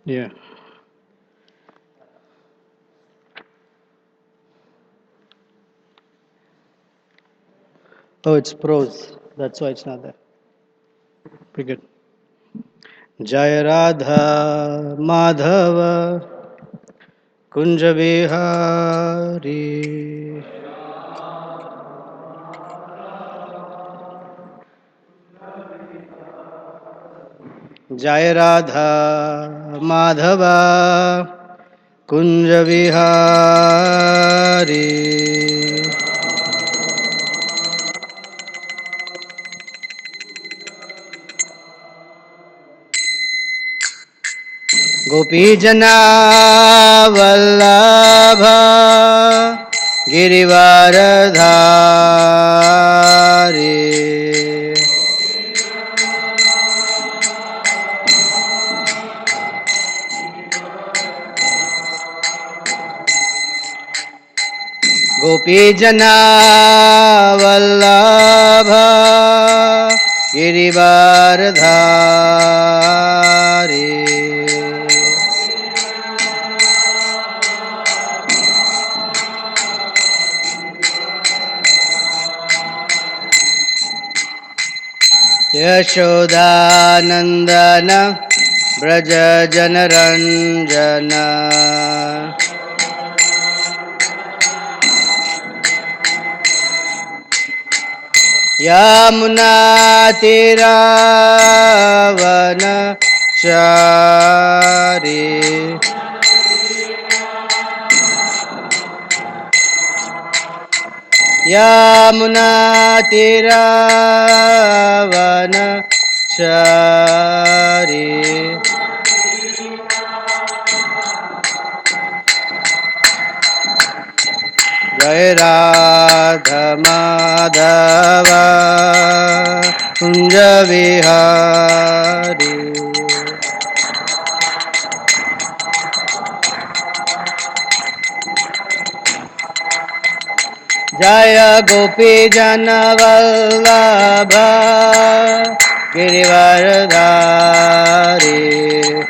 Yeah. Oh, it's prose. That's why it's not there. Pretty good. Jaya Radha Madhava Kunja Vihari. Jaya Radha Madhava Kunja Vihari. Gopi Jana Vallabha Girivaradhari. Gopi Jana Vallabha Girivaradhari. Yashodanandana Braja Janaranjana Yamunatiravanachari. Yamunatiravanachari. Jai Radha Madhava Kunja Vihari. Jaya Gopi Jana Vallabha Girivaradhari.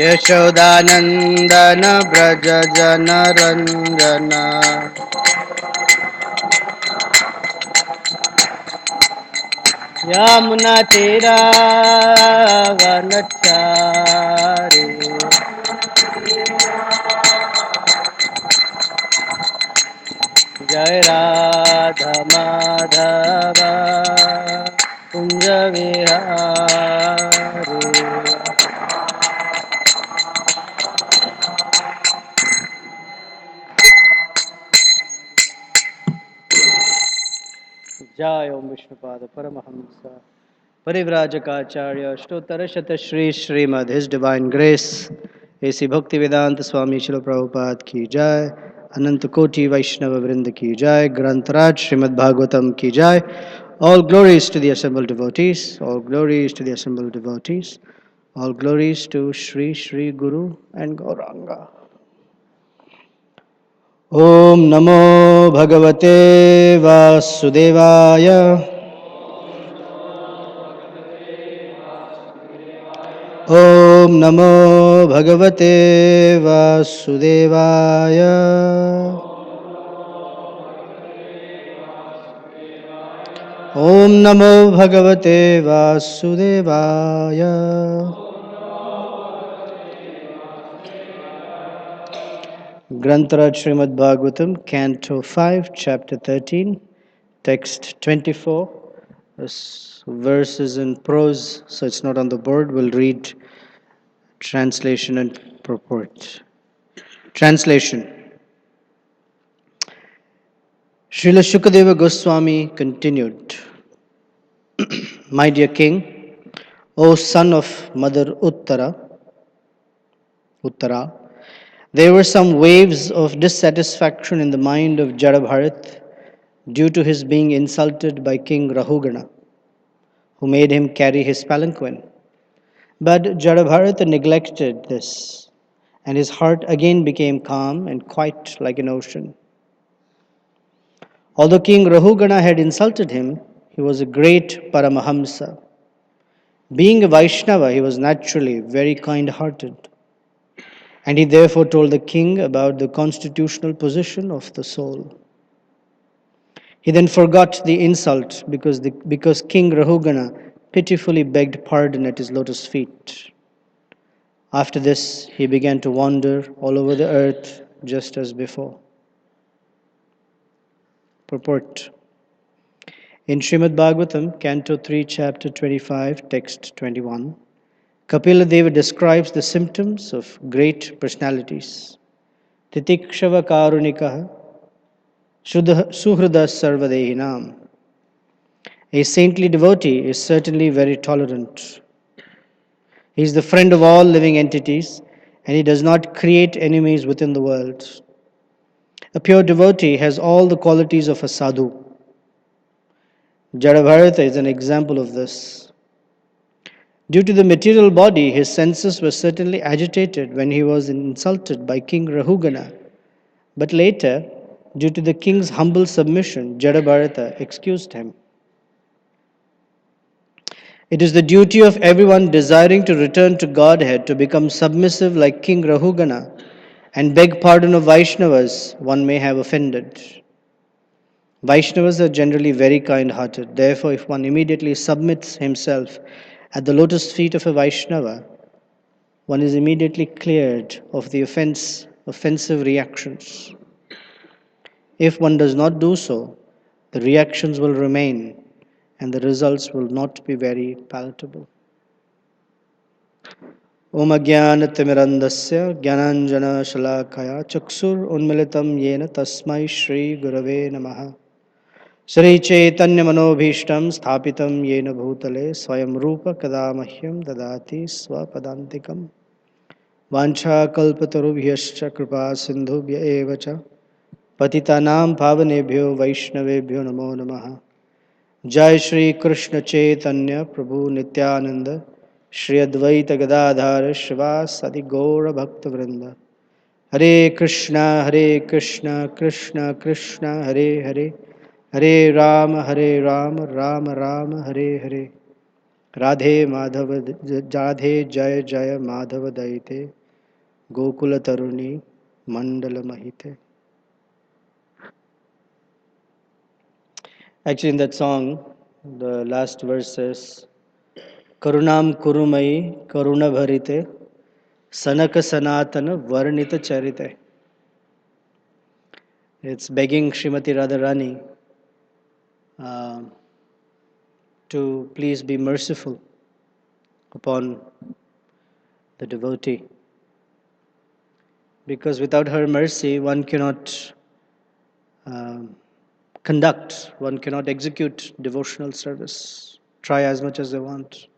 Yashodanandan Vraj जनरञ्जन यमुनतीरावनचारि जय राधा माधव कुंज विहारी जय ओम विष्णुपाद परमहंस परिव्राजकाचार्य अष्टोत्तर शत Shri Srimad his divine grace A C भक्ति वेदांत स्वामी शिल प्रभुपाद की जय अनंत कोटि वैष्णव वृंद की जय ग्रंथराज श्रीमद् भागवतम की जय all glories to the assembled devotees all glories to the assembled devotees all glories to Shri Shri Guru and Gauranga Om Namo Bhagavate Vasudevaya Om Namo Bhagavate Vasudevaya Om Namo Bhagavate Vasudevaya Grantaraj Srimad Bhagavatam, Canto 5, Chapter 13, Text 24. This verse is in prose, so it's not on the board. We'll read translation and purport. Translation. Srila Shukadeva Goswami continued, My dear king, O son of Mother Uttara, there were some waves of dissatisfaction in the mind of Jadabharat due to his being insulted by King Rahugana, who made him carry his palanquin. But Jadabharata neglected this, and his heart again became calm and quiet like an ocean. Although King Rahugana had insulted him, he was a great Paramahamsa. Being a Vaishnava, he was naturally very kind-hearted, and he therefore told the king about the constitutional position of the soul. He then forgot the insult because King Rahugana pitifully begged pardon at his lotus feet. After this, he began to wander all over the earth just as before. Purport. In Srimad Bhagavatam, Canto 3, Chapter 25, Text 21, Kapila Deva describes the symptoms of great personalities. Titikshava karunikaha suhrada sarvadehinam. A saintly devotee is certainly very tolerant. He is the friend of all living entities, and he does not create enemies within the world. A pure devotee has all the qualities of a sadhu. Jadabharata is an example of this. Due to the material body, his senses were certainly agitated when he was insulted by King Rahugana. But later, due to the king's humble submission, Jadabharata excused him. It is the duty of everyone desiring to return to Godhead to become submissive like King Rahugana and beg pardon of Vaishnavas one may have offended. Vaishnavas are generally very kind-hearted. Therefore, if one immediately submits himself at the lotus feet of a Vaishnava, one is immediately cleared of the offensive reactions. If one does not do so, the reactions will remain and the results will not be very palatable. Om Ajnanatimirandasya Jnananjana Shalakaya Chakshur Unmilitam Yena Tasmai Shri Gurave Namaha Shri Chaitanya Manobhishtam Sthapitam Yena Bhutale Swayam Rupa Kadamahyam Dadati Swapadantikam Vancha Kalpatarubhyascha Kripa Sindhubhya Evacha Patitanam Pavanebhyo Vaishnavebhyo Namo Namaha Jai Shri Krishna Chaitanya Prabhu Nityananda Shri Advaita Gadadhara Shivasadi Gaura Bhakta Vrinda Hare Krishna Krishna Krishna Hare Hare Hare Rama Rama Rama Hare Hare Radhe Madhava Jadhe Jaya Jaya Madhava Daite Gokula Taruni Mandala Mahite. Actually, in that song, the last verse says, Karunam Kurumai Karuna Bharite Sanaka Sanatana Varnita Charite. It's begging Srimati Radharani uh, to please be merciful upon the devotee. Because without her mercy, one cannot um, conduct, one cannot execute devotional service. Try as much as they want.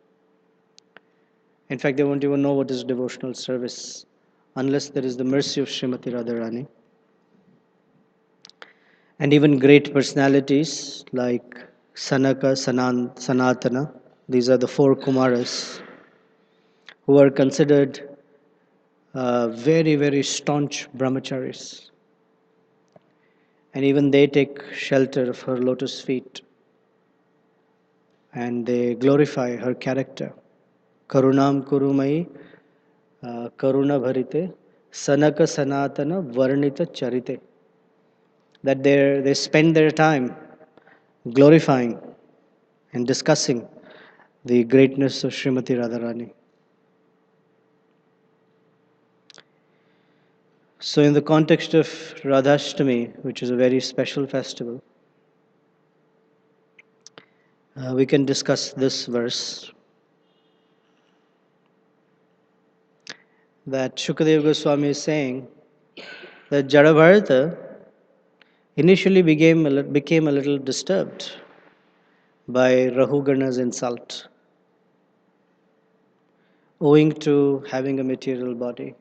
In fact, they won't even know what is devotional service unless there is the mercy of Srimati Radharani. And even great personalities like Sanaka, Sanatana, these are the four Kumaras who are considered very, very staunch brahmacharis. And even they take shelter of her lotus feet and they glorify her character. Karunam Kurumai Karuna Bharite Sanaka Sanatana Varnita Charite. That they spend their time glorifying and discussing the greatness of Srimati Radharani. So, in the context of Radhashtami, which is a very special festival, we can discuss this verse that Shukadeva Goswami is saying that Jadabharata initially became a little disturbed by Rahugana's insult, owing to having a material body.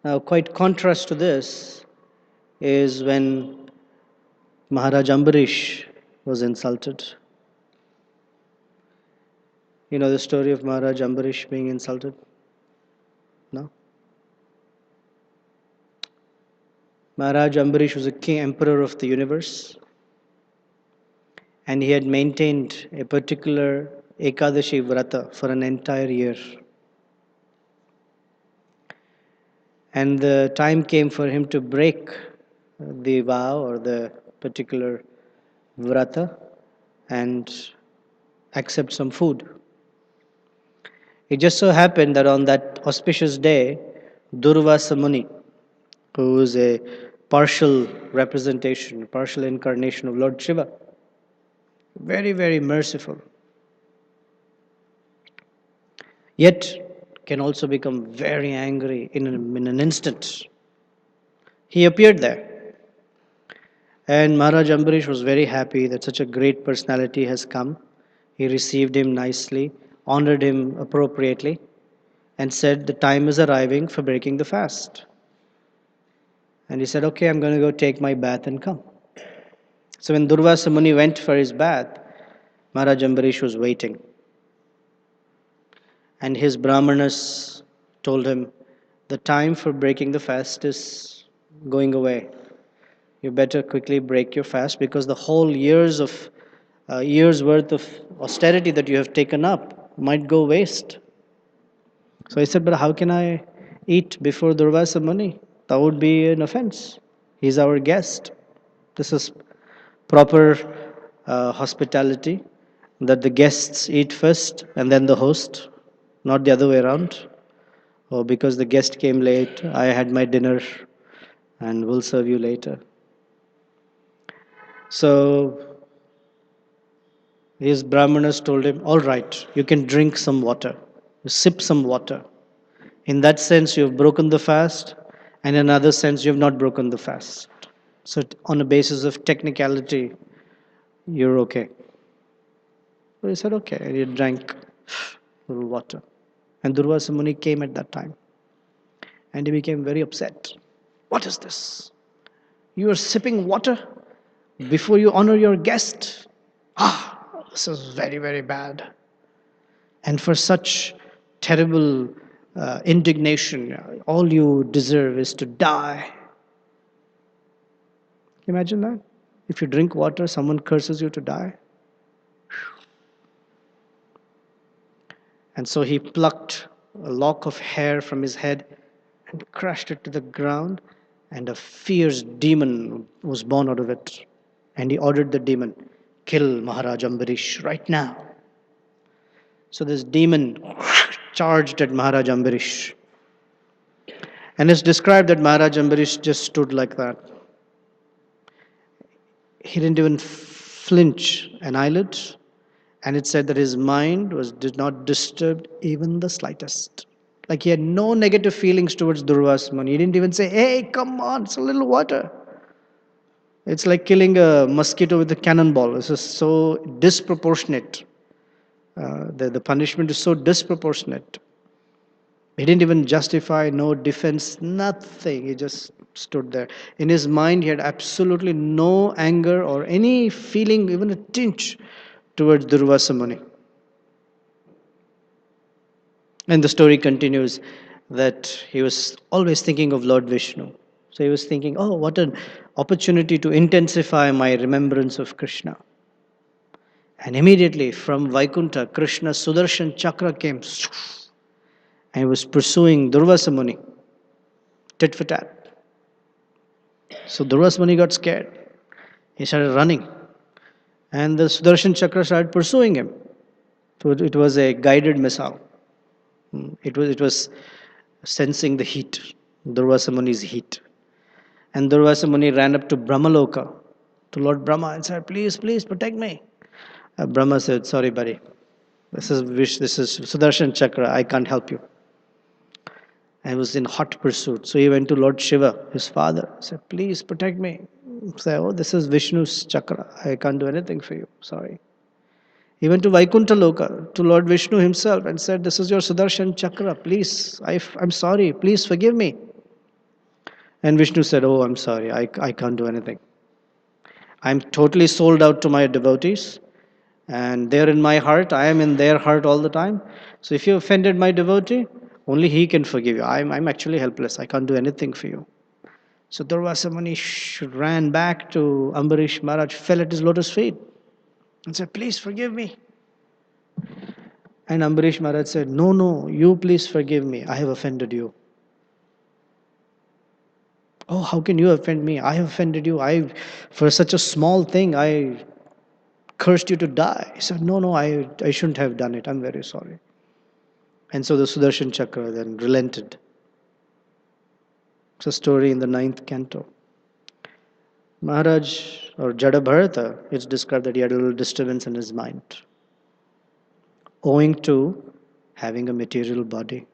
Now, quite contrast to this is when Maharaj Ambarish was insulted. You know the story of Maharaj Ambarish being insulted? No? Maharaj Ambarish was a king emperor of the universe, and he had maintained a particular Ekadashi Vrata for an entire year. And the time came for him to break the vow or the particular Vrata and accept some food. It just so happened that on that auspicious day, Durvasa Muni, who is a partial representation, partial incarnation of Lord Shiva, very, very merciful, yet can also become very angry in an instant. He appeared there, and Maharaj Ambarish was very happy that such a great personality has come. He received him nicely, honored him appropriately, and said, the time is arriving for breaking the fast. And he said, okay, I'm going to go take my bath and come. So when Durvasa Muni went for his bath, Maharaj Ambarish was waiting. And his brahmanas told him, the time for breaking the fast is going away. You better quickly break your fast because the whole year's worth of austerity that you have taken up might go waste. So I said, but how can I eat before Durvasa Muni? That would be an offense. He's our guest. This is proper hospitality, that the guests eat first and then the host, not the other way around. Oh, because the guest came late, I had my dinner and will serve you later. So his brahmanas told him, all right, you can drink some water, sip some water. In that sense, you have broken the fast, and in another sense, you have not broken the fast. So, on a basis of technicality, you're okay. So he said, okay, and he drank a little water. And Durvasa Muni came at that time, and he became very upset. What is this? You are sipping water before you honor your guest? This is very, very bad. And for such terrible indignation, all you deserve is to die. Imagine that. If you drink water, someone curses you to die. And so he plucked a lock of hair from his head and crushed it to the ground, and a fierce demon was born out of it. And he ordered the demon, kill Maharaj Ambarish right now. So this demon charged at Maharaj Ambarish. And it's described that Maharaj Ambarish just stood like that. He didn't even flinch an eyelid. And it said that his mind did not disturb even the slightest. Like he had no negative feelings towards Durvas Muni. He didn't even say, hey, come on, it's a little water. It's like killing a mosquito with a cannonball. This is so disproportionate. The punishment is so disproportionate. He didn't even justify, no defense, nothing. He just stood there. In his mind, he had absolutely no anger or any feeling, even a tinge, towards Durvasa Muni. And the story continues that he was always thinking of Lord Vishnu. So he was thinking, oh, what an opportunity to intensify my remembrance of Krishna. And immediately from Vaikuntha, Krishna's Sudarshan Chakra came and he was pursuing Durvasa Muni, tit for tat. So Durvasa Muni got scared. He started running. And the Sudarshan Chakra started pursuing him. So it was a guided missile. It was sensing the heat, Durvasa Muni's heat. And Durvasa Muni ran up to Brahmaloka, to Lord Brahma, and said, please, please protect me. Brahma said, sorry, buddy. This is Sudarshan Chakra. I can't help you. And he was in hot pursuit. So he went to Lord Shiva, his father, said, please protect me. He said, oh, this is Vishnu's chakra. I can't do anything for you. Sorry. He went to Vaikuntha Loka, to Lord Vishnu himself, and said, this is your Sudarshan Chakra. Please, I'm sorry. Please forgive me. And Vishnu said, oh, I'm sorry. I can't do anything. I'm totally sold out to my devotees. And they're in my heart. I am in their heart all the time. So if you offended my devotee, only he can forgive you. I'm actually helpless. I can't do anything for you. So Durvasa Muni ran back to Ambarish Maharaj, fell at his lotus feet, and said, please forgive me. And Ambarish Maharaj said, no, you please forgive me. I have offended you. Oh, how can you offend me? I have offended you. For such a small thing, I cursed you to die. He said, no, I shouldn't have done it. I'm very sorry. And so the Sudarshan Chakra then relented. It's a story in the 9th canto. Maharaj or Jada Bharata, it's described that he had a little disturbance in his mind, owing to having a material body.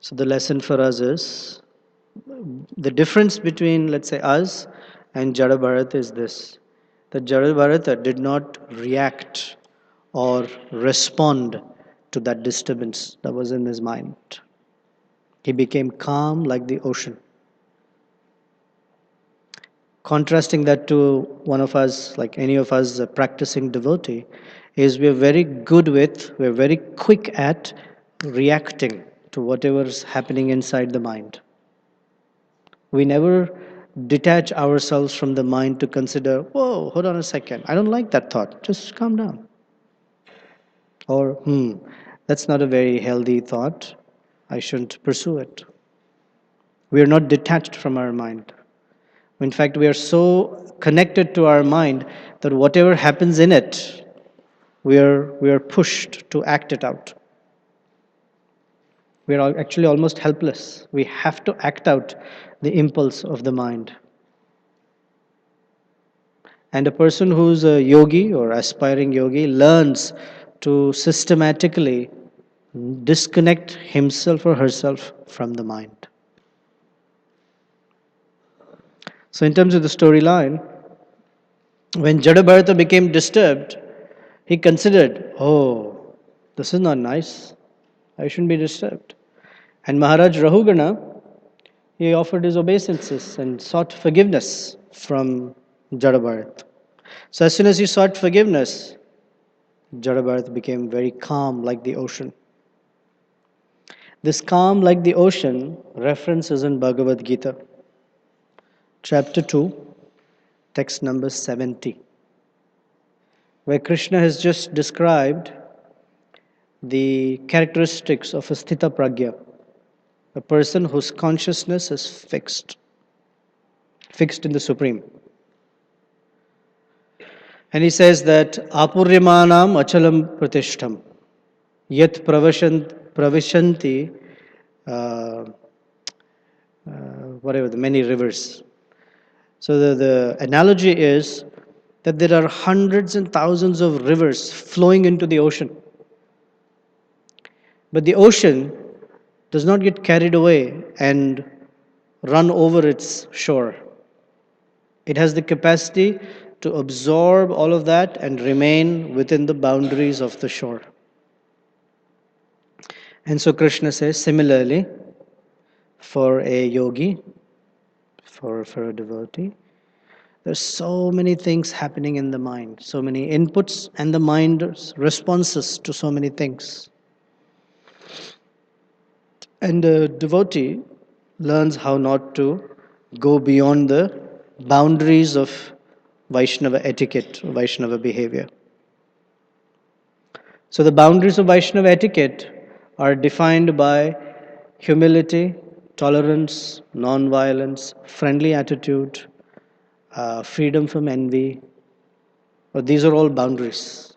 So the lesson for us is, the difference between, let's say, us and Jada Bharata is this, that Jada Bharata did not react or respond to that disturbance that was in his mind. He became calm like the ocean. Contrasting that to one of us, like any of us, a practicing devotee, is we're very quick at reacting to whatever's happening inside the mind. We never detach ourselves from the mind to consider, whoa, hold on a second, I don't like that thought, just calm down. Or, that's not a very healthy thought, I shouldn't pursue it. We are not detached from our mind. In fact, we are so connected to our mind that whatever happens in it, we are pushed to act it out. We are actually almost helpless. We have to act out the impulse of the mind. And a person who's a yogi or aspiring yogi learns to systematically disconnect himself or herself from the mind. So in terms of the storyline, when Jadabharata became disturbed, he considered, oh, this is not nice. I shouldn't be disturbed. And Maharaj Rahugana, he offered his obeisances and sought forgiveness from Jadabharata. So as soon as he sought forgiveness, Jadabharata became very calm like the ocean. This calm like the ocean reference is in Bhagavad Gita, chapter 2, text number 70, where Krishna has just described the characteristics of a sthita pragya, a person whose consciousness is fixed in the Supreme. And he says that apuryamanam achalam pratishtham yat pravishanti uh, whatever the many rivers. So the analogy is that there are hundreds and thousands of rivers flowing into the ocean. But the ocean does not get carried away and run over its shore. It has the capacity to absorb all of that and remain within the boundaries of the shore. And so Krishna says, similarly, for a yogi, for a devotee, there's so many things happening in the mind, so many inputs, and the mind's responses to so many things. And the devotee learns how not to go beyond the boundaries of Vaishnava etiquette, Vaishnava behavior. So the boundaries of Vaishnava etiquette are defined by humility, tolerance, non-violence, friendly attitude, freedom from envy. These are all boundaries.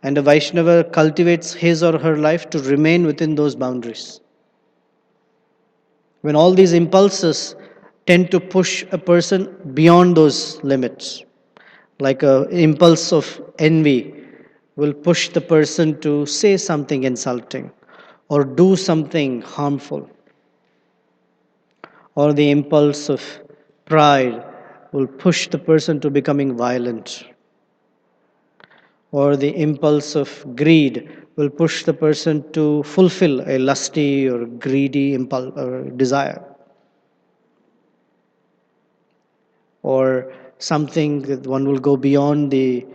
And a Vaishnava cultivates his or her life to remain within those boundaries. When all these impulses tend to push a person beyond those limits, like an impulse of envy will push the person to say something insulting or do something harmful, or the impulse of pride will push the person to becoming violent, or the impulse of greed will push the person to fulfill a lusty or greedy impulse or desire, or something that one will go beyond the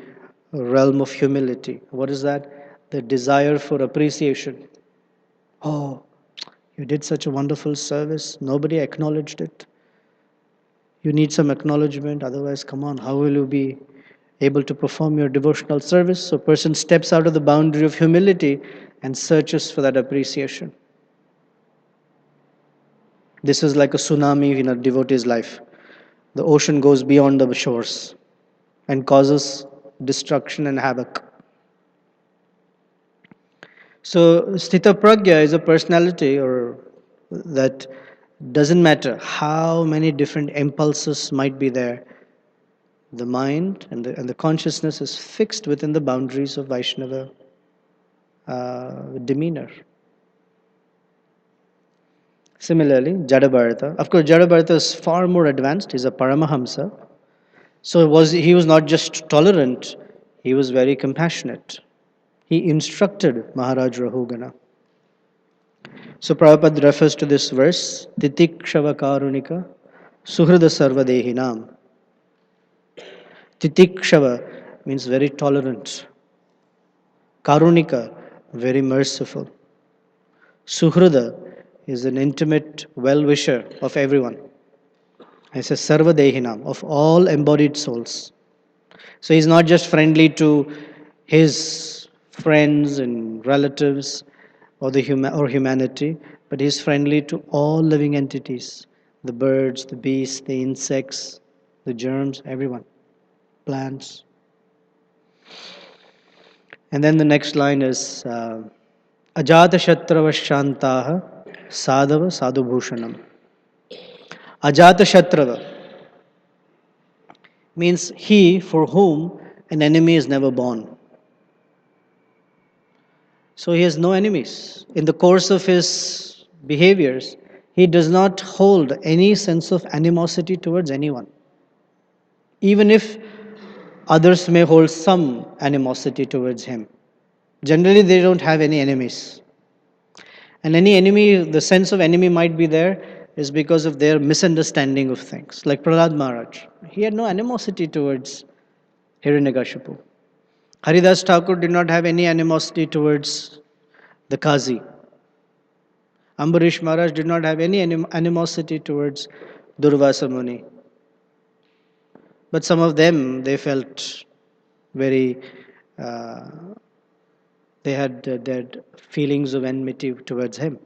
realm of humility. What is that? The desire for appreciation. Oh, you did such a wonderful service. Nobody acknowledged it. You need some acknowledgement. Otherwise, come on, how will you be able to perform your devotional service? So, a person steps out of the boundary of humility and searches for that appreciation. This is like a tsunami in a devotee's life. The ocean goes beyond the shores and causes destruction and havoc. So, Sthita Pragya is a personality or that doesn't matter how many different impulses might be there. The mind and the consciousness is fixed within the boundaries of Vaishnava demeanor. Similarly, Jadabharata. Of course, Jadabharata is far more advanced. He's a Paramahamsa. So he was not just tolerant, he was very compassionate. He instructed Maharaj Rahugana. So Prabhupada refers to this verse, Titikshava Karunika Suhrada Sarvadehinam. Titikshava means very tolerant. Karunika, very merciful. Suhrada is an intimate well-wisher of everyone. It says Sarvadehinam, of all embodied souls. So he's not just friendly to his friends and relatives or humanity, but he's friendly to all living entities, the birds, the beasts, the insects, the germs, everyone, plants. And then the next line is Ajata Shatrava Shantaha Sadhava Sadhubhushanam. Ajata Shatrava means he for whom an enemy is never born. So he has no enemies. In the course of his behaviors, he does not hold any sense of animosity towards anyone. Even if others may hold some animosity towards him. Generally, they don't have any enemies. And any enemy, the sense of enemy might be there is because of their misunderstanding of things. Like Prahlad Maharaj. He had no animosity towards Hiranyakashipu. Haridas Thakur did not have any animosity towards the Qazi. Ambarish Maharaj did not have any animosity towards Durvasa Muni. But some of them, they felt very, uh, they had their feelings of enmity towards him,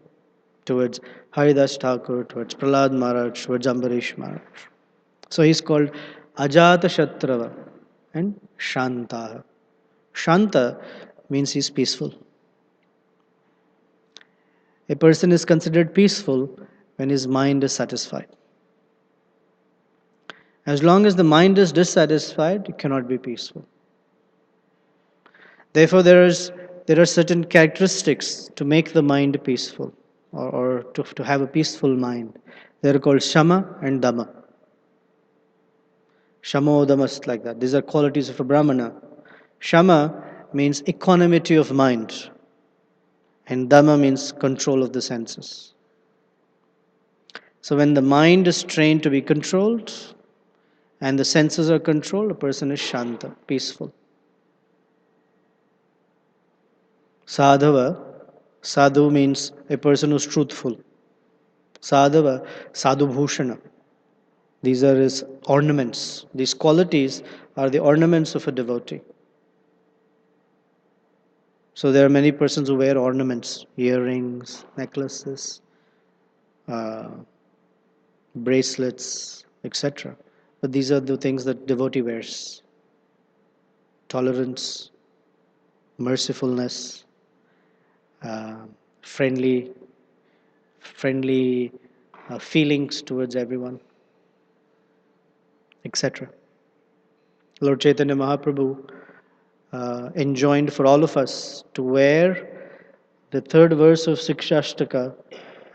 towards Haridas Thakur, towards Prahlad Maharaj, towards Ambarish Maharaj. So he's called Ajata Shatrava and Shanta. Shanta means he's peaceful. A person is considered peaceful when his mind is satisfied. As long as the mind is dissatisfied, it cannot be peaceful. Therefore, there are certain characteristics to make the mind peaceful, or to have a peaceful mind. They are called Shama and Dama. Shamo Dama is like that. These are qualities of a Brahmana. Shama means equanimity of mind, and Dama means control of the senses. So when the mind is trained to be controlled and the senses are controlled, a person is Shanta, peaceful. Sadhava, sadhu means a person who is truthful. Sadhava, sadhu bhushana. These are his ornaments. These qualities are the ornaments of a devotee. So there are many persons who wear ornaments, earrings, necklaces, bracelets, etc. But these are the things that devotee wears. Tolerance, mercifulness, uh, friendly feelings towards everyone, etc. Lord Chaitanya Mahaprabhu enjoined for all of us to wear the third verse of Sikshashtaka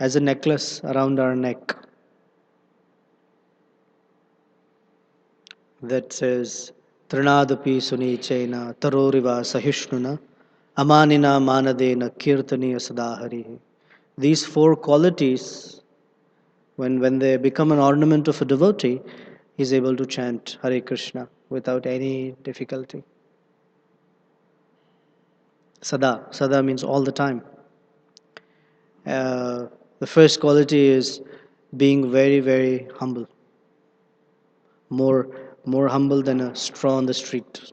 as a necklace around our neck that says, Trinadapi Sunichena Taroriva Sahishnuna Amanina Manadena Kirtaniya Sadahari. These four qualities, when they become an ornament of a devotee, he is able to chant Hare Krishna without any difficulty. Sada means all the time. The first quality is being very, very humble. More humble than a straw on the street.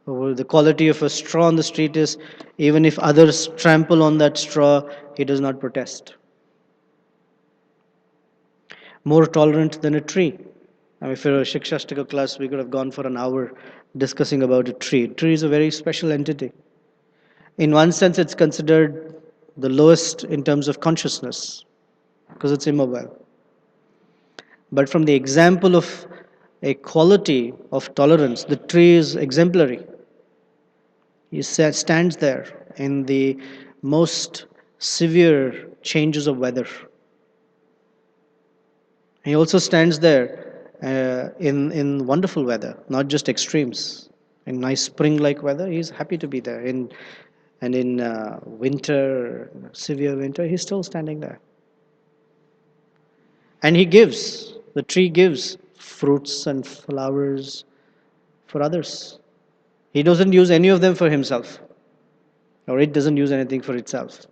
The quality of a straw on the street is, even if others trample on that straw, he does not protest. More tolerant than a tree. I mean, for a Shikshastika class, we could have gone for an hour discussing about a tree. A tree is a very special entity. In one sense, it's considered the lowest in terms of consciousness because it's immobile. But from the example of a quality of tolerance, the tree is exemplary. He stands there in the most severe changes of weather. He also stands there in wonderful weather, not just extremes. In nice spring-like weather, he's happy to be there. In winter, severe winter, he's still standing there. And the tree gives fruits and flowers for others. He doesn't use any of them for himself, or it doesn't use anything for itself.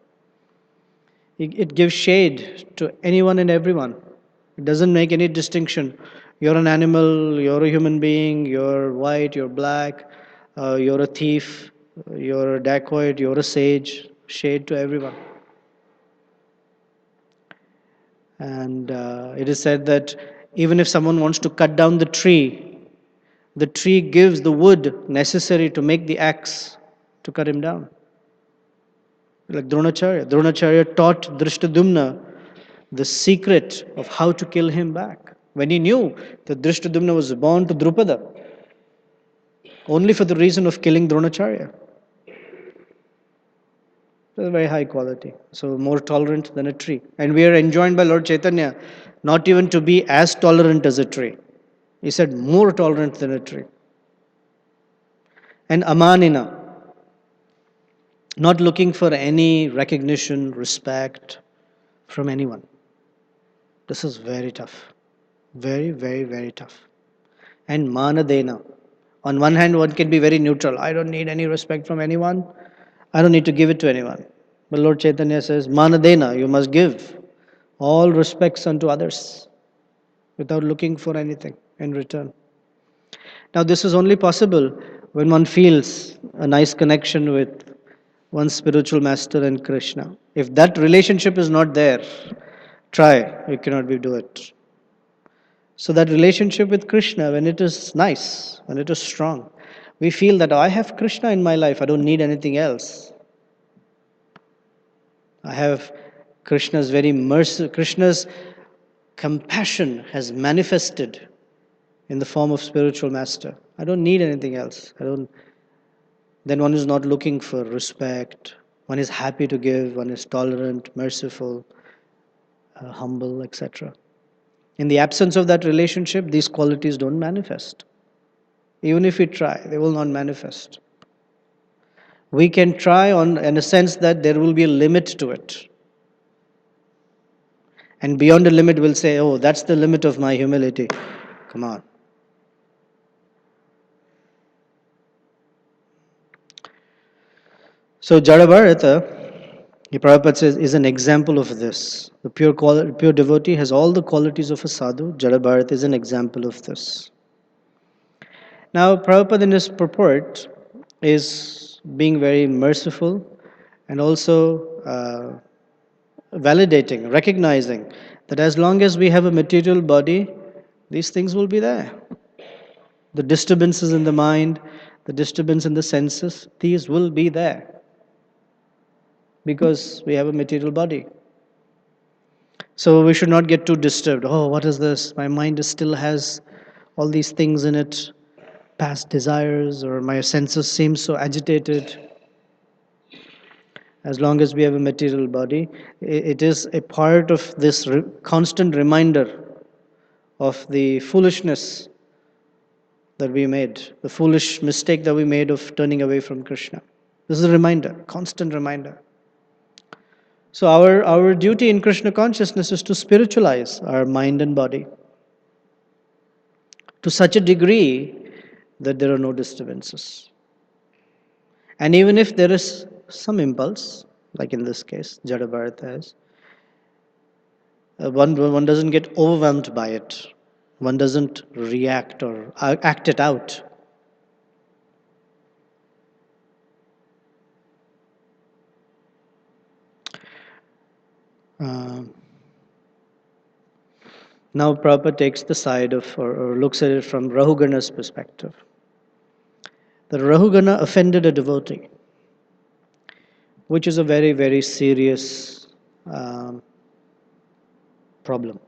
It gives shade to anyone and everyone. It doesn't make any distinction. You're an animal, you're a human being, you're white, you're black, you're a thief, you're a dacoit, you're a sage. Shade to everyone. And it is said that even if someone wants to cut down the tree gives the wood necessary to make the axe to cut him down. Like Dronacharya. Dronacharya taught Drishtadumna the secret of how to kill him back. When he knew that Drishtadumna was born to Drupada, only for the reason of killing Dronacharya. It's a very high quality. So more tolerant than a tree. And we are enjoined by Lord Chaitanya not even to be as tolerant as a tree. He said more tolerant than a tree. And amanina, not looking for any recognition, respect from anyone. This is very tough. Very, very, very tough. And manadena. On one hand, one can be very neutral. I don't need any respect from anyone. I don't need to give it to anyone. But Lord Chaitanya says, manadena, you must give all respects unto others without looking for anything. in return. Now, this is only possible when one feels a nice connection with one's spiritual master and Krishna. If that relationship is not there, try, you cannot do it. So, that relationship with Krishna, when it is nice, when it is strong, we feel that, oh, I have Krishna in my life, I don't need anything else. I have Krishna's very mercy, Krishna's compassion has manifested in the form of spiritual master. I don't need anything else. Then one is not looking for respect. One is happy to give. One is tolerant, merciful, humble, etc. In the absence of that relationship, these qualities don't manifest. Even if we try, they will not manifest. We can try in a sense that there will be a limit to it. And beyond the limit, we'll say, oh, that's the limit of my humility. Come on. So Jadabharata, the Prabhupada says, is an example of this. The pure devotee has all the qualities of a sadhu. Jadabharata is an example of this. Now, Prabhupada in his purport is being very merciful and also validating, recognizing that as long as we have a material body, these things will be there. The disturbances in the mind, the disturbance in the senses, these will be there because we have a material body. So we should not get too disturbed. Oh, what is this? My mind still has all these things in it, past desires, or my senses seem so agitated. As long as we have a material body, it is a part of this constant reminder of the foolishness that we made, the foolish mistake that we made of turning away from Krishna. This is a reminder, constant reminder. So our duty in Krishna consciousness is to spiritualize our mind and body to such a degree that there are no disturbances. And even if there is some impulse, like in this case, Jadabharata has, one doesn't get overwhelmed by it. One doesn't react or act it out. Now Prabhupada takes the side of, or looks at it from Rahugana's perspective. The Rahugana offended a devotee, which is a very, very serious problem.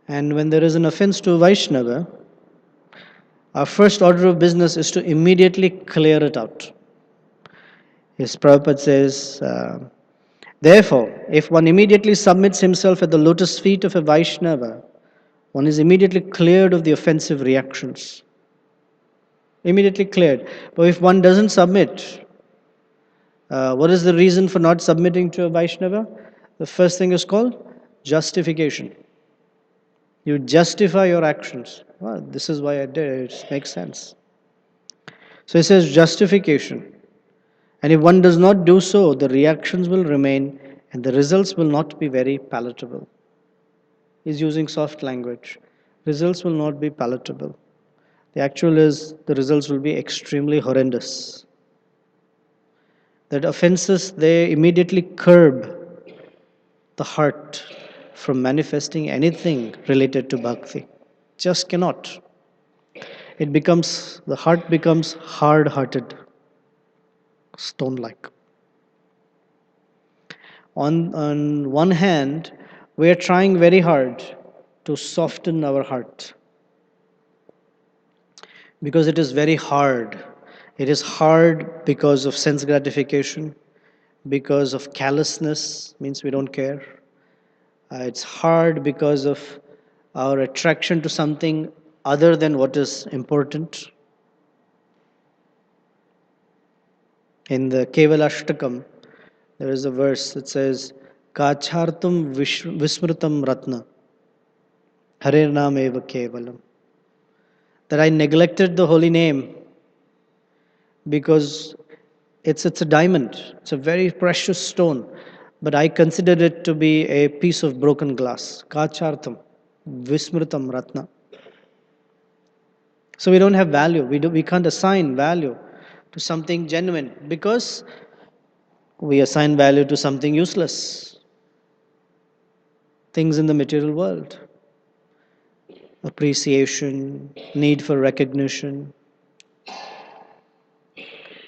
And when there is an offense to a Vaishnava, our first order of business is to immediately clear it out. His Prabhupada says, therefore, if one immediately submits himself at the lotus feet of a Vaishnava, one is immediately cleared of the offensive reactions. Immediately cleared. But if one doesn't submit, what is the reason for not submitting to a Vaishnava? The first thing is called justification. You justify your actions. Well, this is why I did it. It makes sense. So he says justification. And if one does not do so, the reactions will remain and the results will not be very palatable. He's using soft language. Results will not be palatable. The actual is the results will be extremely horrendous. That offenses, they immediately curb the heart from manifesting anything related to bhakti. Just cannot. The heart becomes hard-hearted, stone-like. On one hand, we are trying very hard to soften our heart because it is very hard. It is hard because of sense gratification, because of callousness, means we don't care. It's hard because of our attraction to something other than what is important. In the Kevalashtakam, there is a verse that says, Kachartam Vismrutam Ratna, Harer Nam Eva Kevalam. That I neglected the holy name because it's a diamond, it's a very precious stone, but I considered it to be a piece of broken glass. Kachartam. Vismrutam Ratna. So we don't have value. We can't assign value to something genuine because we assign value to something useless. Things in the material world. Appreciation, need for recognition.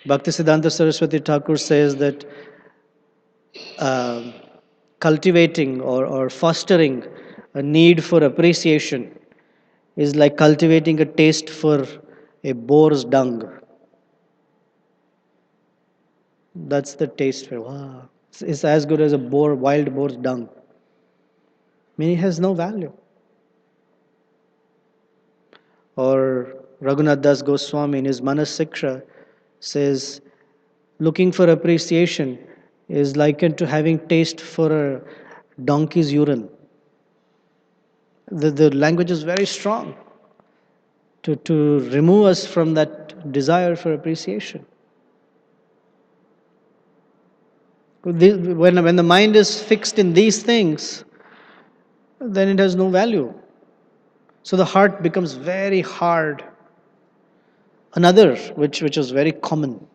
Bhaktisiddhanta Saraswati Thakur says that uh, cultivating or fostering a need for appreciation is like cultivating a taste for a boar's dung. That's the taste for, wow. It's as good as a wild boar's dung. I mean, it has no value. Or Raghunath Das Goswami in his Manas Siksha says, looking for appreciation is likened to having taste for a donkey's urine. The language is very strong to remove us from that desire for appreciation. When the mind is fixed in these things, then it has no value. So the heart becomes very hard. Another, which is very common,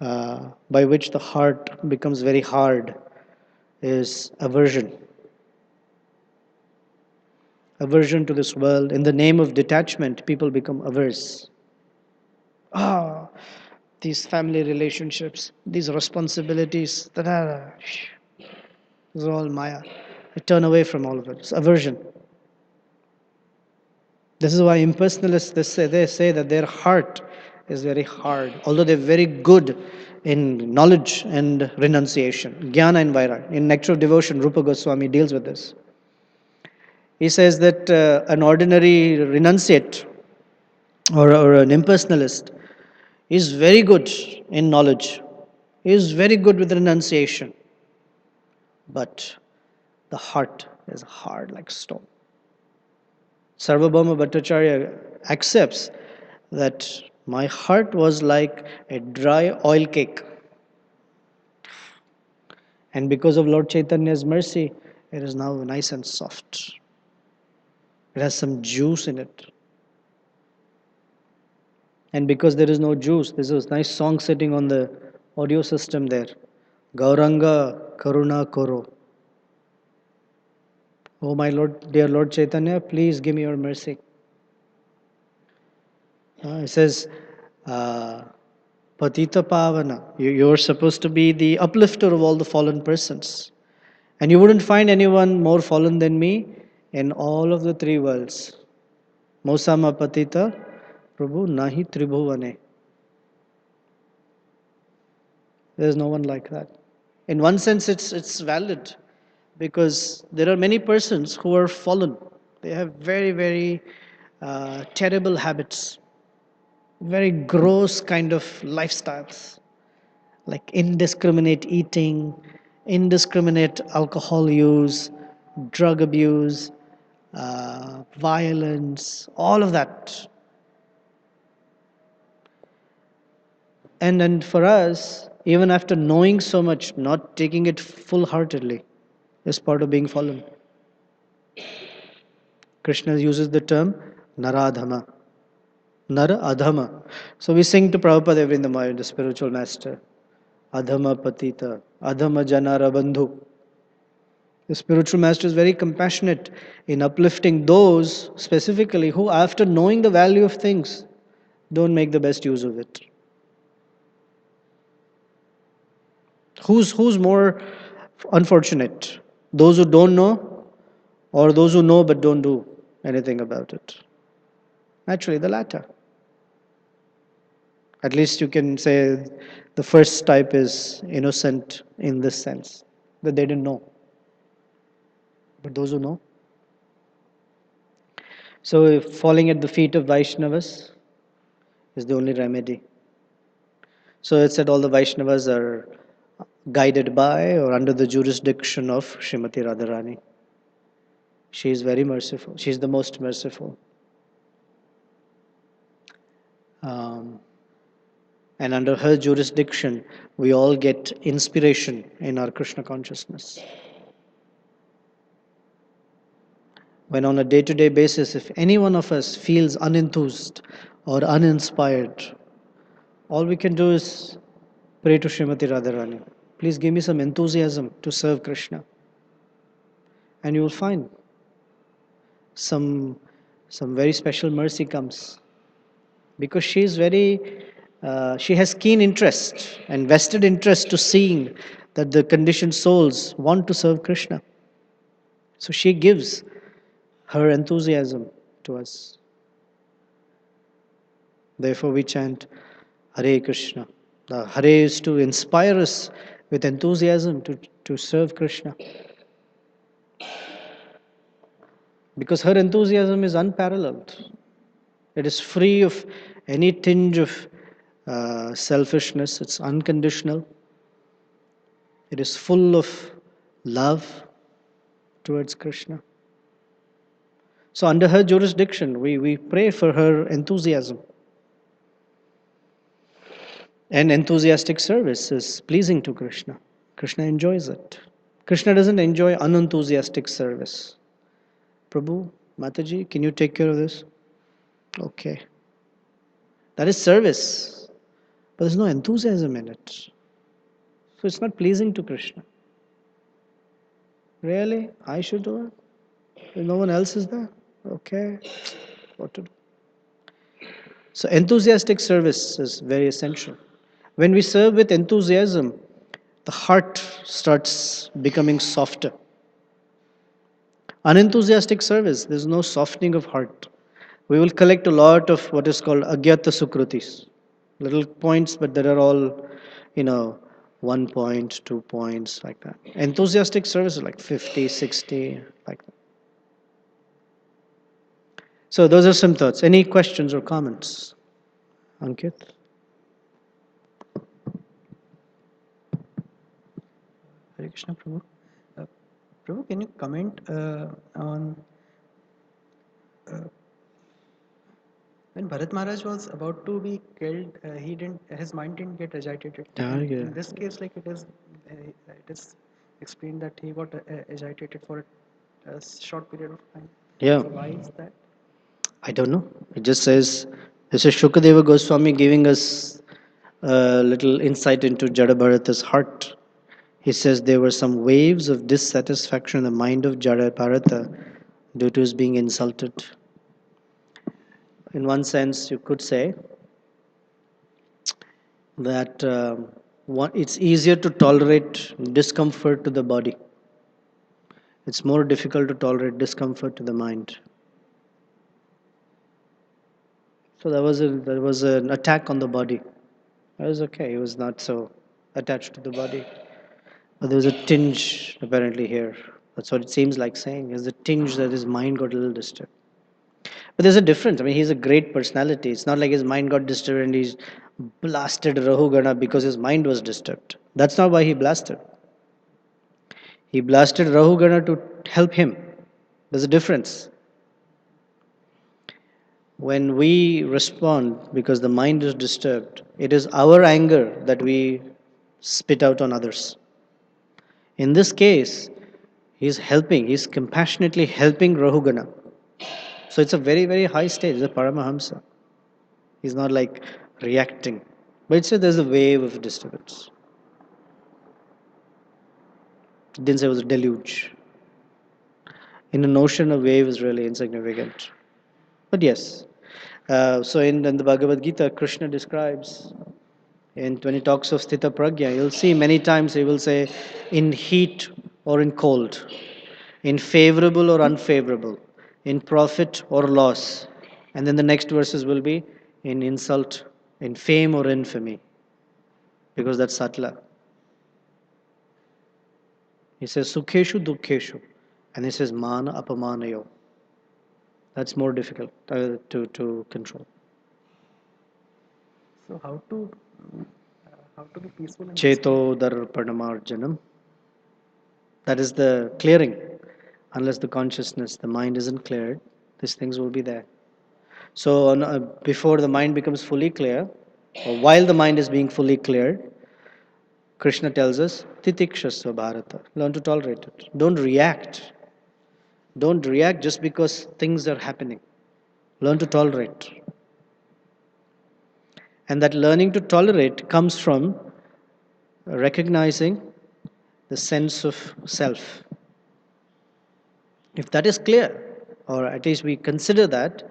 by which the heart becomes very hard, is aversion. Aversion to this world. In the name of detachment, people become averse. These family relationships, these responsibilities, this is all Maya. I turn away from all of it. It's aversion. This is why impersonalists they say that their heart is very hard, although they're very good in knowledge and renunciation, jnana and vairagya. In Nectar of Devotion, Rupa Goswami deals with this. He says that an ordinary renunciate or an impersonalist is very good in knowledge, is very good with renunciation, but the heart is hard like stone. Sarvabhauma Bhattacharya accepts that my heart was like a dry oil cake. And because of Lord Chaitanya's mercy, it is now nice and soft. It has some juice in it. And because there is no juice, there's a nice song sitting on the audio system there. Gauranga Karuna Koro. Oh my Lord, dear Lord Chaitanya, please give me your mercy. It says, Patita Pavana. You're supposed to be the uplifter of all the fallen persons. And you wouldn't find anyone more fallen than me in all of the three worlds. Mosama Patita Prabhu Nahi Tribhuvane. There's no one like that. In one sense, it's valid because there are many persons who are fallen. They have very, very terrible habits, very gross kind of lifestyles, like indiscriminate eating, indiscriminate alcohol use, drug abuse, violence, all of that. And for us, even after knowing so much, not taking it full heartedly is part of being fallen. Krishna uses the term Naradhama. Nara Adhama. So we sing to Prabhupada every in the morning, the spiritual master. Adhama Patita, Adhama Janara Bandhu. The spiritual master is very compassionate in uplifting those specifically who, after knowing the value of things, don't make the best use of it. Who's more unfortunate? Those who don't know, or those who know but don't do anything about it? Naturally, the latter. At least you can say the first type is innocent in this sense, that they didn't know. But those who know. So if falling at the feet of Vaishnavas is the only remedy. So it's that all the Vaishnavas are guided by or under the jurisdiction of Srimati Radharani. She is very merciful. She is the most merciful. And under her jurisdiction, we all get inspiration in our Krishna consciousness. When on a day-to-day basis, if any one of us feels unenthused or uninspired, all we can do is pray to Srimati Radharani. Please give me some enthusiasm to serve Krishna. And you will find some very special mercy comes. Because she has keen interest and vested interest to seeing that the conditioned souls want to serve Krishna. So she gives her enthusiasm to us. Therefore we chant Hare Krishna. The Hare is to inspire us with enthusiasm to serve Krishna. Because her enthusiasm is unparalleled. It is free of any tinge of selfishness. It's unconditional. It is full of love towards Krishna. So under her jurisdiction, we pray for her enthusiasm. And enthusiastic service is pleasing to Krishna. Krishna enjoys it. Krishna doesn't enjoy unenthusiastic service. Prabhu, Mataji, can you take care of this? Okay. That is service. But there's no enthusiasm in it. So it's not pleasing to Krishna. Really? I should do it? If no one else is there? Okay. What to do? So enthusiastic service is very essential. When we serve with enthusiasm, the heart starts becoming softer. Unenthusiastic service, there's no softening of heart. We will collect a lot of what is called agyata sukrutis. Little points, but there are all, 1 point, 2 points, like that. Enthusiastic service is like 50, 60, like that. So those are some thoughts. Any questions or comments? Ankit? Hare Krishna, Prabhu. Prabhu, can you comment on when Bharat Maharaj was about to be killed? His mind didn't get agitated. In this case, like it is explained that he got agitated for a short period of time. Yeah. So why is that? I don't know. It just says, this is Shukadeva Goswami giving us a little insight into Jada Bharata's heart. He says there were some waves of dissatisfaction in the mind of Jada Bharata due to his being insulted. In one sense, you could say that it's easier to tolerate discomfort to the body. It's more difficult to tolerate discomfort to the mind. So there was an attack on the body. It was okay. He was not so attached to the body. But there was a tinge apparently here. That's what it seems like saying. There's a tinge that his mind got a little disturbed. But there's a difference. I mean, he's a great personality. It's not like his mind got disturbed and he's blasted Rahugana because his mind was disturbed. That's not why he blasted. He blasted Rahugana to help him. There's a difference. When we respond because the mind is disturbed, it is our anger that we spit out on others. In this case, he's compassionately helping Rahugana. So it's a very, very high stage, it's a Paramahamsa. He's not like reacting. But there's a wave of disturbance. It didn't say it was a deluge. In the notion, a wave is really insignificant. But yes. So in the Bhagavad Gita, Krishna describes, when he talks of Sthita Pragya, you'll see many times he will say, in heat or in cold, in favorable or unfavorable, in profit or loss. And then the next verses will be in insult, in fame or infamy, because that's Satla. He says Sukheshu Dukheshu, and he says Mana Apamanayo. That's more difficult to control. So how to be peaceful? Cheto Darpanamarjanam. That is the clearing. Unless the consciousness, the mind isn't cleared, these things will be there. So before the mind becomes fully clear, or while the mind is being fully cleared, Krishna tells us, Titikshasva Bharata. Learn to tolerate it. Don't react. Don't react just because things are happening. Learn to tolerate. And that learning to tolerate comes from recognizing the sense of self. If that is clear, or at least we consider that,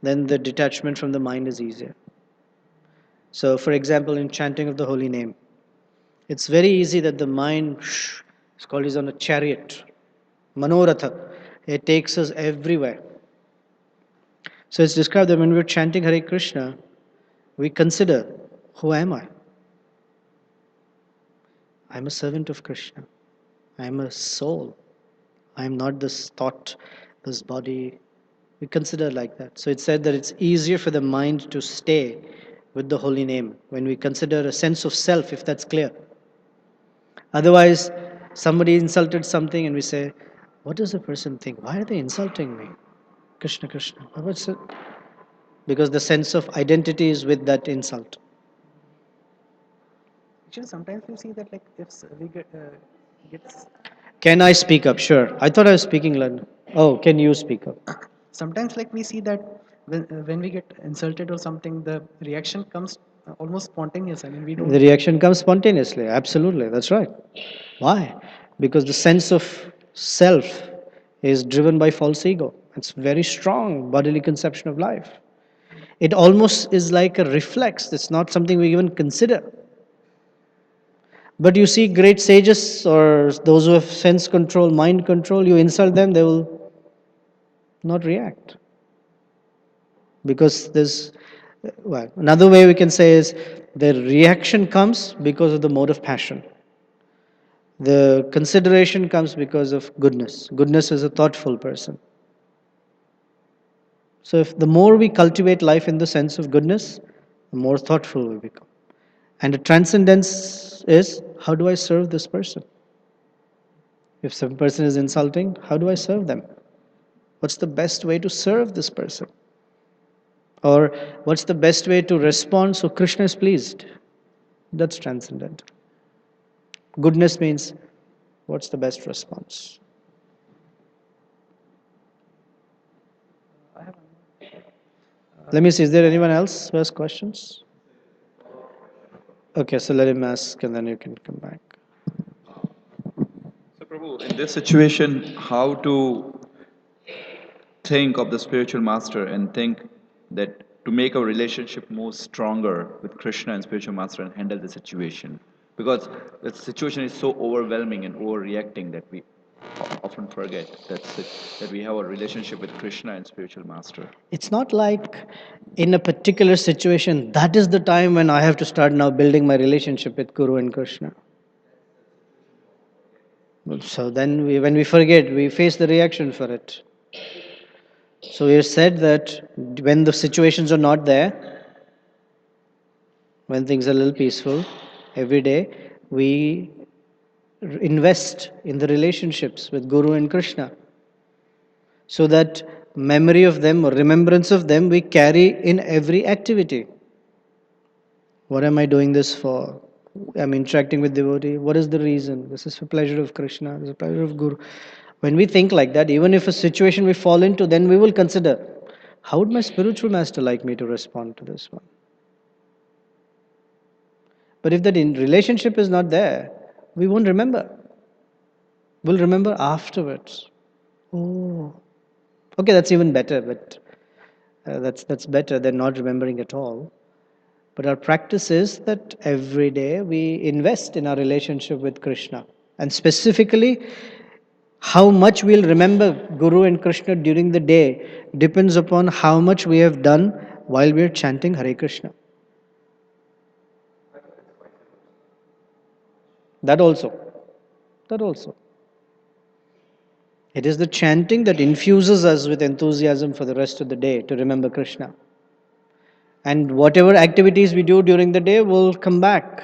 then the detachment from the mind is easier. So, for example, in chanting of the holy name, it's very easy that the mind, it's called is on a chariot, manoratha. It takes us everywhere. So it's described that when we're chanting Hare Krishna, we consider, who am I? I'm a servant of Krishna. I'm a soul. I'm not this thought, this body. We consider like that. So it's said that it's easier for the mind to stay with the holy name when we consider a sense of self, if that's clear. Otherwise, somebody insulted something and we say, what does the person think? Why are they insulting me? Krishna, Krishna. What's it? Because the sense of identity is with that insult. Actually, sometimes we see that like if we gets Can I speak up? Sure. I thought I was speaking loud. Oh, can you speak up? sometimes like we see that when we get insulted or something, the reaction comes almost spontaneous. I mean, we The don't. reaction comes spontaneously. Absolutely. That's right. Why? Because the sense of self is driven by false ego. It's very strong bodily conception of life. It almost is like a reflex. It's not something we even consider. But you see great sages or those who have sense control, mind control, you insult them, they will not react. Because there's, well, another way we can say is the reaction comes because of the mode of passion. The consideration comes because of goodness. Goodness is a thoughtful person. So if the more we cultivate life in the sense of goodness, the more thoughtful we become. And the transcendence is, how do I serve this person? If some person is insulting, how do I serve them? What's the best way to serve this person? Or what's the best way to respond so Krishna is pleased? That's transcendental. Goodness means, what's the best response? I have Let me see, is there anyone else who has questions? Okay, so let him ask and then you can come back. So, Prabhu, in this situation, how to think of the spiritual master and think that to make our relationship more stronger with Krishna and spiritual master and handle the situation? Because the situation is so overwhelming and overreacting that we often forget that we have a relationship with Krishna and spiritual master. It's not like in a particular situation, that is the time when I have to start now building my relationship with Guru and Krishna. So then when we forget, we face the reaction for it. So we have said that when the situations are not there, when things are a little peaceful, every day we invest in the relationships with Guru and Krishna. So that memory of them or remembrance of them we carry in every activity. What am I doing this for? I'm interacting with devotee. What is the reason? This is for pleasure of Krishna. This is pleasure of Guru. When we think like that, even if a situation we fall into, then we will consider, how would my spiritual master like me to respond to this one? But if that relationship is not there, we won't remember. We'll remember afterwards. Oh, okay, that's even better, but that's better than not remembering at all. But our practice is that every day we invest in our relationship with Krishna. And specifically, how much we'll remember Guru and Krishna during the day depends upon how much we have done while we are chanting Hare Krishna. That also. That also. It is the chanting that infuses us with enthusiasm for the rest of the day to remember Krishna. And whatever activities we do during the day will come back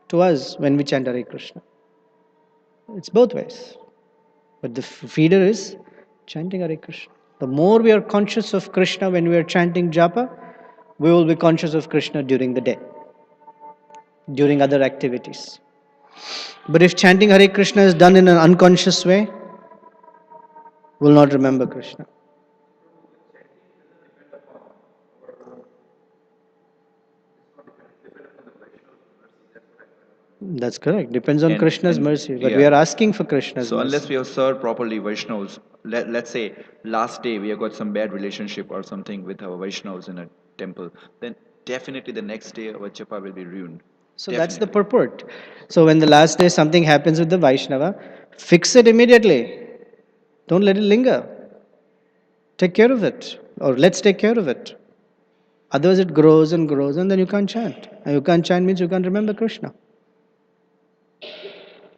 to us when we chant Hare Krishna. It's both ways. But the feeder is chanting Hare Krishna. The more we are conscious of Krishna when we are chanting japa, we will be conscious of Krishna during the day, during other activities. But if chanting Hare Krishna is done in an unconscious way, will not remember Krishna. That's correct. Depends on Krishna's mercy. But we are asking for Krishna's So mercy. unless we have served properly Vaishnavas, let's say last day we have got some bad relationship or something with our Vaishnavas in a temple, then definitely the next day our japa will be ruined. So that's the purport. So when the last day something happens with the Vaishnava, fix it immediately. Don't let it linger. Take care of it. Or let's take care of it. Otherwise it grows and grows and then you can't chant. And you can't chant means you can't remember Krishna.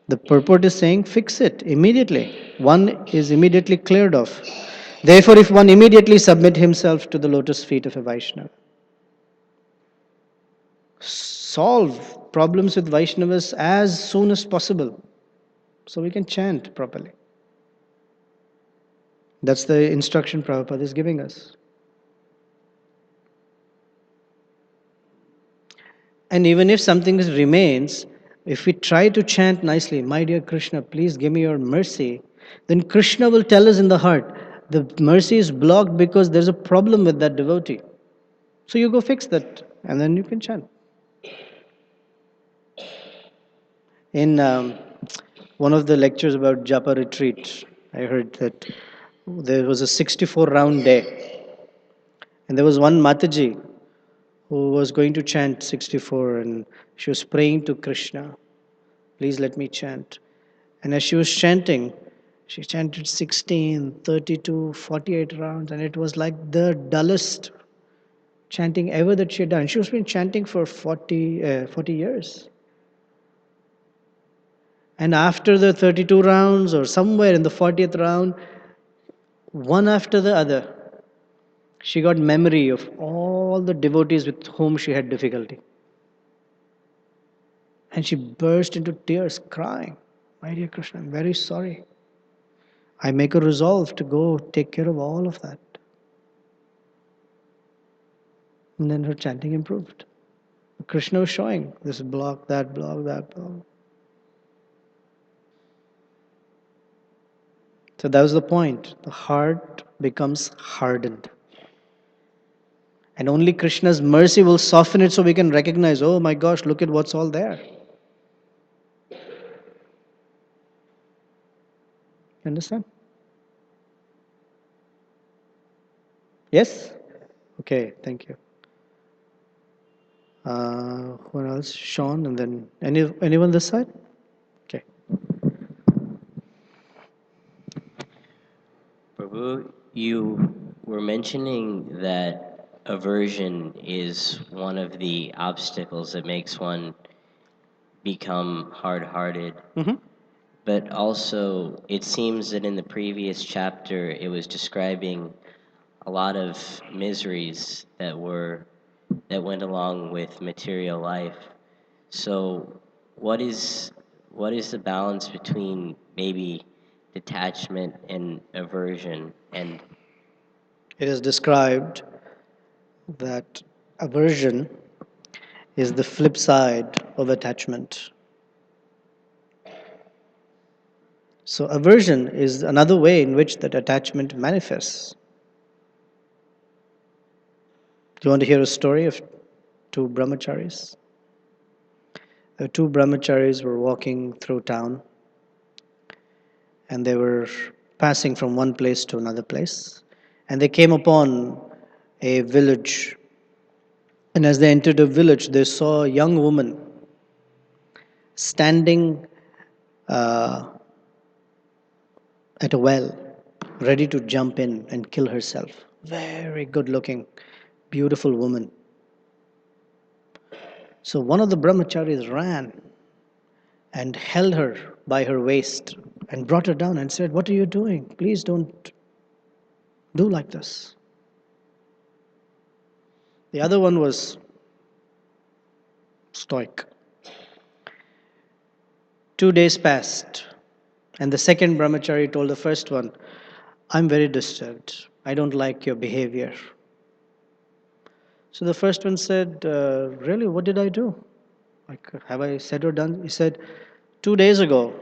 The purport is saying fix it immediately. One is immediately cleared off. Therefore, if one immediately submit himself to the lotus feet of a Vaishnava, solve problems with Vaishnavas as soon as possible so we can chant properly. That's the instruction Prabhupada is giving us. And even if something remains, if we try to chant nicely, my dear Krishna, please give me your mercy, then Krishna will tell us in the heart, the mercy is blocked because there's a problem with that devotee. So you go fix that, and then you can chant. In one of the lectures about Japa retreat, I heard that there was a 64 round day, and there was one Mataji who was going to chant 64, and she was praying to Krishna, please let me chant. And as she was chanting, she chanted 16, 32, 48 rounds, and it was like the dullest chanting ever that she had done. She was been chanting for 40 years. And after the 32 rounds, or somewhere in the 40th round, one after the other, she got memory of all the devotees with whom she had difficulty. And she burst into tears, crying, my dear Krishna, I'm very sorry. I make a resolve to go take care of all of that. And then her chanting improved. Krishna was showing this block, that block, that block. So that was the point. The heart becomes hardened. And only Krishna's mercy will soften it so we can recognize, oh my gosh, look at what's all there. Understand? Yes? Okay, thank you. Who else? Sean, and then anyone this side? Okay. Prabhu, you were mentioning that aversion is one of the obstacles that makes one become hard-hearted. Mm-hmm. But also, it seems that in the previous chapter, it was describing a lot of miseries that went along with material life. So, what is the balance between maybe detachment and aversion? And It is described that aversion is the flip side of attachment. So aversion is another way in which that attachment manifests. Do you want to hear a story of two brahmacharis? Two brahmacharis were walking through town and they were passing from one place to another place. And they came upon a village. And as they entered a village, they saw a young woman standing at a well, ready to jump in and kill herself. Very good looking, beautiful woman. So one of the brahmacharis ran and held her by her waist and brought her down and said, what are you doing? Please don't do like this. The other one was stoic. 2 days passed, and the second brahmachari told the first one, I'm very disturbed. I don't like your behavior. So the first one said, really, what did I do? Like, have I said or done? He said, 2 days ago,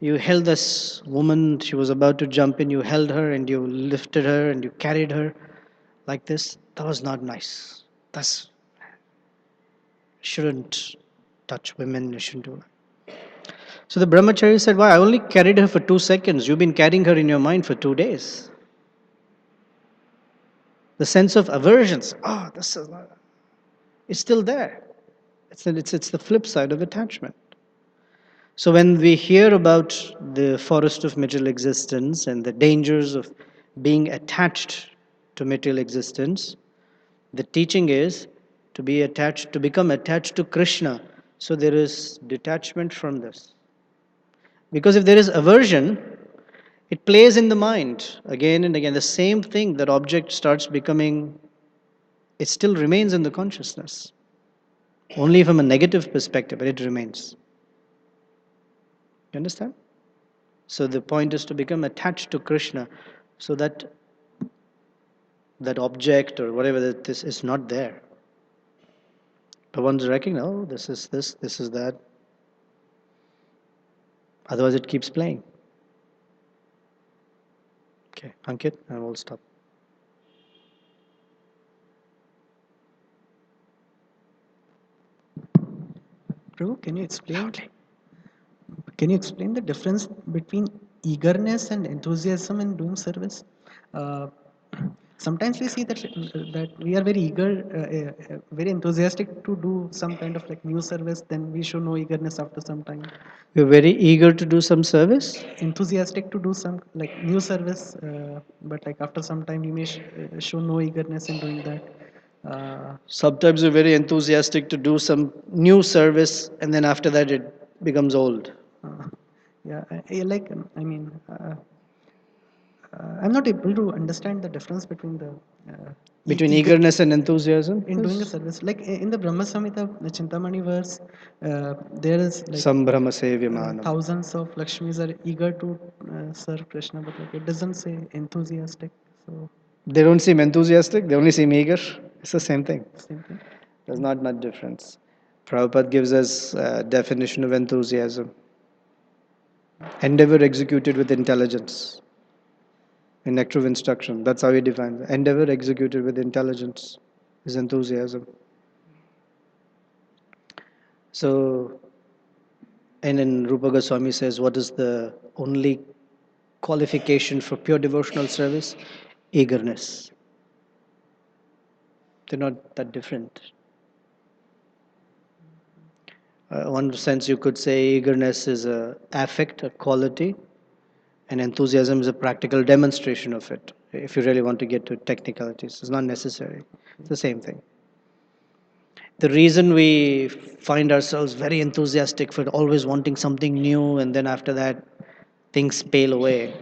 You held this woman, she was about to jump in, you held her and you lifted her and you carried her like this. That was not nice. That's shouldn't touch women, you shouldn't do that. So the brahmachari said, why? I only carried her for 2 seconds. You've been carrying her in your mind for 2 days. The sense of aversions, this is not, it's still there. It's the flip side of attachment. So when we hear about the forest of material existence and the dangers of being attached to material existence, the teaching is to be attached, to become attached to Krishna. So there is detachment from this. Because if there is aversion, it plays in the mind again and again. The same thing, that object starts becoming, it still remains in the consciousness. Only from a negative perspective, but it remains. You understand? So the point is to become attached to Krishna so that that object or whatever that this is not there. But one's reckoning, oh, this is this, this is that. Otherwise it keeps playing. Okay, Ankit, I will stop. Prabhu, can you explain the difference between eagerness and enthusiasm in doing service? Uh, Sometimes we see that we are very eager, very enthusiastic to do some kind of like new service. Then we show no eagerness after some time. You're very eager to do some service? Enthusiastic to do some like new service, but like after some time we may show no eagerness in doing that. Sometimes you're very enthusiastic to do some new service and then after that it becomes old. Yeah, like I mean, I'm not able to understand the difference between the Between eagerness and enthusiasm? in doing a service. Like in the Brahma Samhita, the Chintamani verse, there is like Sambrahma Sevyamanam. thousands of Lakshmis are eager to serve Krishna, but like it doesn't say enthusiastic. So They don't seem enthusiastic, they only seem eager. It's the same thing. same thing. There's not much difference. Prabhupada gives us a definition of enthusiasm. Endeavor executed with intelligence. In Nectar of Instruction, that's how he defines it. Endeavor executed with intelligence is enthusiasm. So, and then Rupa Goswami says, what is the only qualification for pure devotional service? Eagerness. They're not that different. One sense you could say eagerness is a affect, a quality, and enthusiasm is a practical demonstration of it. If you really want to get to technicalities, it's not necessary. It's the same thing. The reason we find ourselves very enthusiastic for always wanting something new and then after that things pale away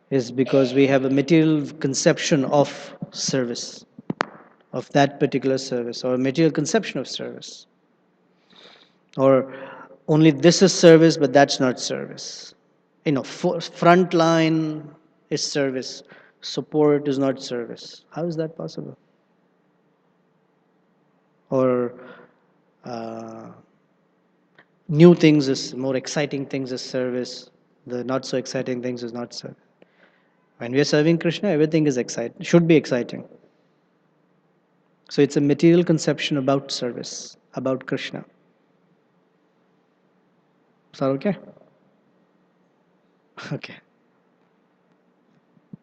is because we have a material conception of service, of that particular service, or a material conception of service. Or only this is service, but that's not service. Front line is service, support is not service. How is that possible? Or new things is more exciting things is service, the not so exciting things is not service. When we are serving Krishna, everything is exciting, should be exciting. So it's a material conception about service, about Krishna. Is that okay? Okay.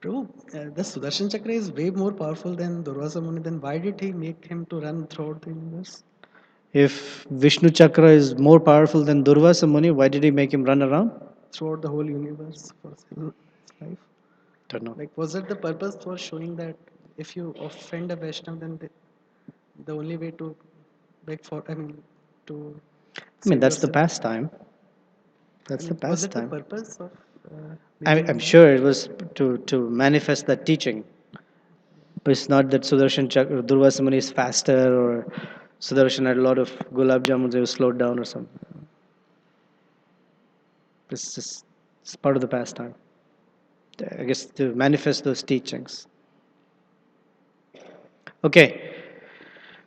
Prabhu, the Sudarshan Chakra is way more powerful than Durvasa Muni. Then why did he make him to run throughout the universe? If Vishnu Chakra is more powerful than Durvasa Muni, why did he make him run around? Throughout the whole universe for his life. Don't know. Like, was it the purpose for showing that if you offend a Vaishnav, then the only way to beg for, to. That's the pastime. That's the pastime. Was it the purpose of? I'm sure it was to manifest that teaching. But it's not that Sudarshan Chakra, Durvasa Muni is faster or Sudarshan had a lot of gulab jamuns, they were slowed down or something. It's part of the pastime. I guess to manifest those teachings. Okay.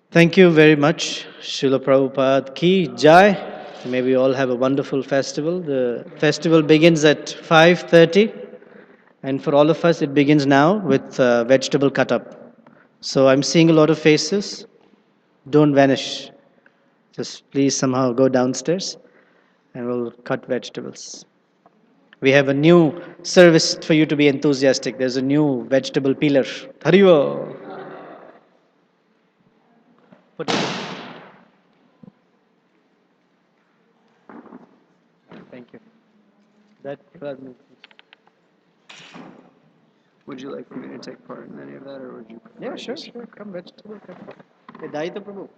Thank you very much. Srila Prabhupada ki jai. May we all have a wonderful festival. The festival begins at 5:30, and for all of us, it begins now with vegetable cut up. So I'm seeing a lot of faces. Don't vanish. Just please somehow go downstairs, and we'll cut vegetables. We have a new service for you to be enthusiastic. There's a new vegetable peeler. Haribo. Thank you. That Would you like for me to take part in any of that, or would you? yeah, sure. Come vegetable cut. Hey, Daita Prabhu.